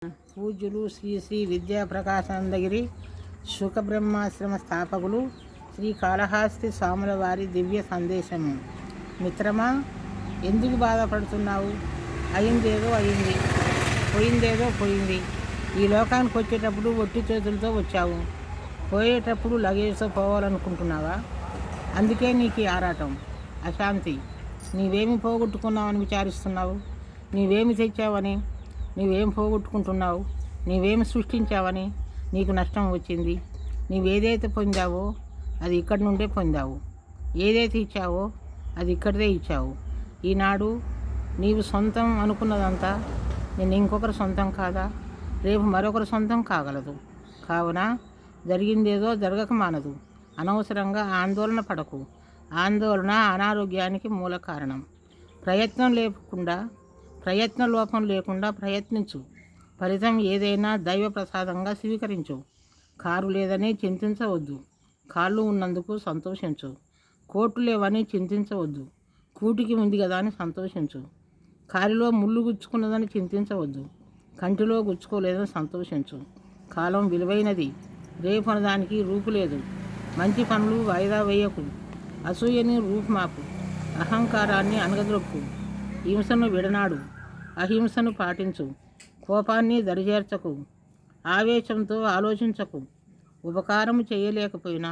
పూజ్యులు శ్రీ శ్రీ విద్యాప్రకాశానందగిరి శుకబ్రహ్మాశ్రమ స్థాపకులు శ్రీ కాళహస్తి స్వాముల వారి దివ్య సందేశము. మిత్రమా, ఎందుకు బాధపడుతున్నావు? అయిందేదో అయింది, పోయిందేదో పోయింది. ఈ లోకానికి వచ్చేటప్పుడు ఒట్టి చేతులతో వచ్చావు, పోయేటప్పుడు లగేజ్తో పోవాలనుకుంటున్నావా? అందుకే నీకు ఆరాటం, అశాంతి. నీవేమి పోగొట్టుకున్నావని విచారిస్తున్నావు? నీవేమి తెచ్చావని? నీవేం పోగొట్టుకుంటున్నావు? నీవేమి సృష్టించావని నీకు నష్టం వచ్చింది? నీవేదైతే పొందావో అది ఇక్కడి నుండే పొందావు. ఏదైతే ఇచ్చావో అది ఇక్కడిదే ఇచ్చావు. ఈనాడు నీవు సొంతం అనుకున్నదంతా నేను ఇంకొకరు సొంతం కాదా? రేపు మరొకరు సొంతం కాగలదు. కావున జరిగిందేదో జరగక మానదు. అనవసరంగా ఆందోళన పడకు. ఆందోళన అనారోగ్యానికి మూల కారణం. ప్రయత్న లోపం లేకుండా ప్రయత్నించు. ఫలితం ఏదైనా దైవ ప్రసాదంగా స్వీకరించు. కారు లేదని చింతించవద్దు, కాళ్ళు ఉన్నందుకు సంతోషించు. కోట్లు లేవని చింతించవద్దు, కూటికి ఉంది కదా అని సంతోషించు. కాలిలో ముళ్ళు గుచ్చుకున్నదని చింతించవద్దు, కంటిలో గుచ్చుకోలేదని సంతోషించు. కాలం విలువైనది, రేపు అనదానికి రూపు లేదు. మంచి పనులు వాయిదా వేయకు. అసూయని రూపుమాపు. అహంకారాన్ని అనగదొక్కు. హింసను విడనాడు, అహింసను పాటించు. కోపాన్ని దరిచేర్చకు, ఆవేశంతో ఆలోచించకు. ఉపకారం చేయలేకపోయినా